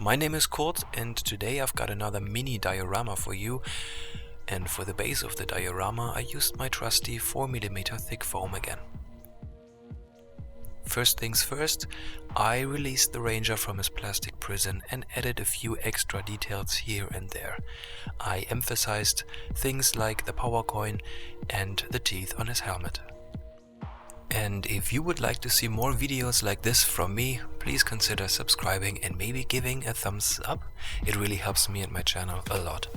My name is Kurt and today I've got another mini diorama for you, and for the base of the diorama I used my trusty 4mm thick foam again. First things first, I released the Ranger from his plastic prison and added a few extra details here and there. I emphasized things like the power coin and the teeth on his helmet. And if you would like to see more videos like this from me, please consider subscribing and maybe giving a thumbs up. It really helps me and my channel a lot.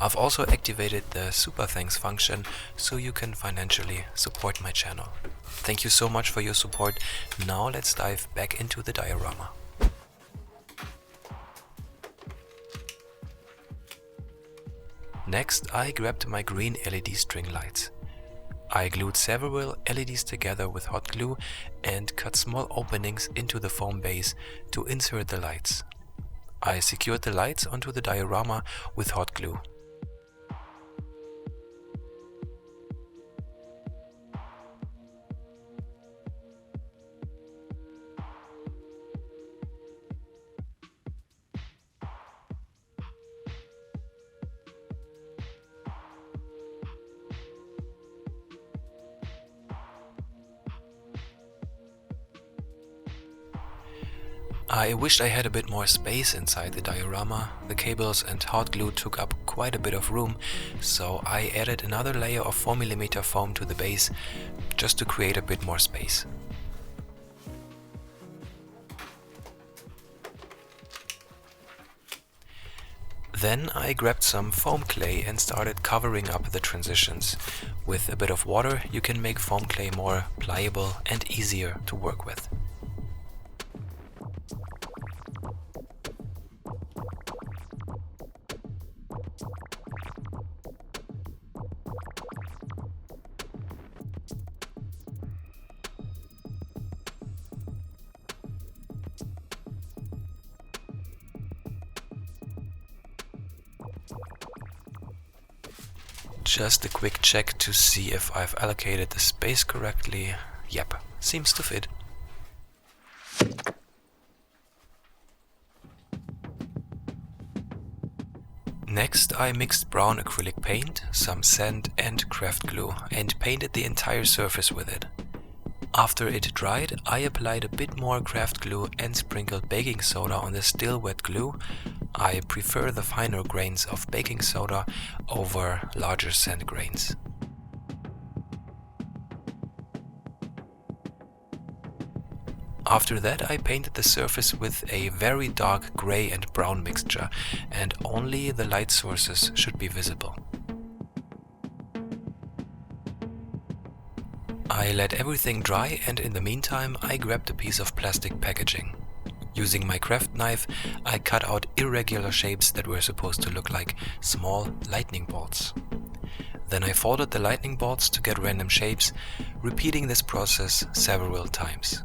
I've also activated the super thanks function so you can financially support my channel. Thank you so much for your support. Now let's dive back into the diorama. Next, I grabbed my green LED string lights. I glued several LEDs together with hot glue and cut small openings into the foam base to insert the lights. I secured the lights onto the diorama with hot glue. I wished I had a bit more space inside the diorama. The cables and hot glue took up quite a bit of room, so I added another layer of 4mm foam to the base just to create a bit more space. Then I grabbed some foam clay and started covering up the transitions. With a bit of water you can make foam clay more pliable and easier to work with. Just a quick check to see if I've allocated the space correctly. Yep, seems to fit. Next I mixed brown acrylic paint, some sand and craft glue and painted the entire surface with it. After it dried, I applied a bit more craft glue and sprinkled baking soda on the still wet glue. I prefer the finer grains of baking soda over larger sand grains. After that I painted the surface with a very dark grey and brown mixture, and only the light sources should be visible. I let everything dry, and in the meantime I grabbed a piece of plastic packaging. Using my craft knife I cut out irregular shapes that were supposed to look like small lightning bolts. Then I folded the lightning bolts to get random shapes, repeating this process several times.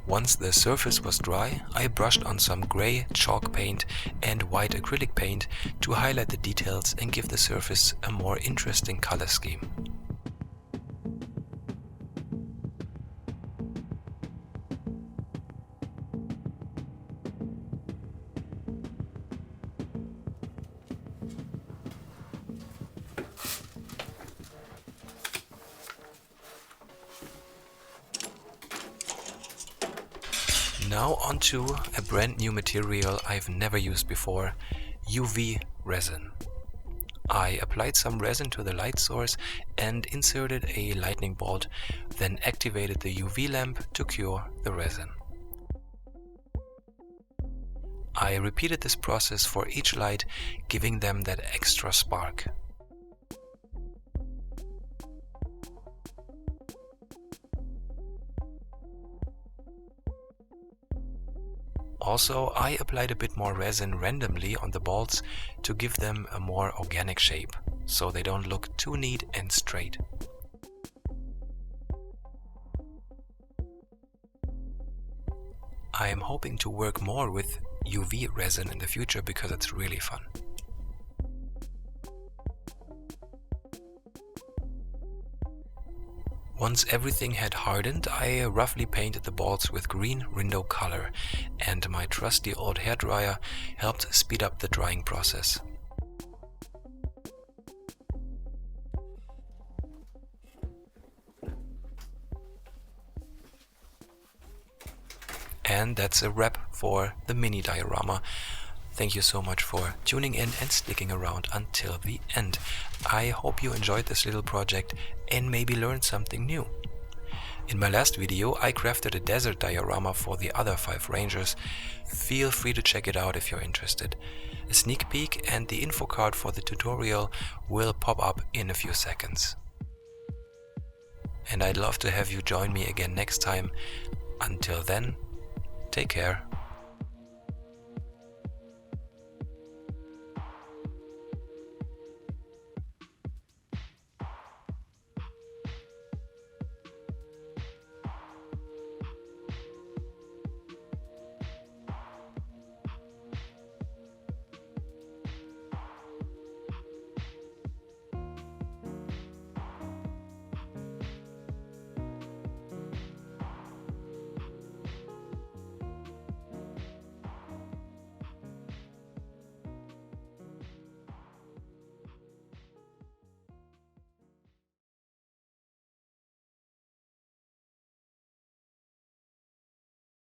Once the surface was dry, I brushed on some grey chalk paint and white acrylic paint to highlight the details and give the surface a more interesting color scheme. Now onto a brand new material I've never used before, Uv-Resin. I applied some resin to the light source and inserted a lightning bolt, then activated the UV lamp to cure the resin. I repeated this process for each light, giving them that extra spark. Also, I applied a bit more resin randomly on the bolts to give them a more organic shape, so they don't look too neat and straight. I am hoping to work more with UV-Resin in the future because it's really fun. Once everything had hardened, I roughly painted the balls with green Rindo color, and my trusty old hairdryer helped speed up the drying process. And that's a wrap for the mini diorama. Thank you so much for tuning in and sticking around until the end. I hope you enjoyed this little project and maybe learned something new. In my last video I crafted a desert diorama for the other 5 rangers. Feel free to check it out if you're interested. A sneak peek and the info card for the tutorial will pop up in a few seconds. And I'd love to have you join me again next time. Until then, take care.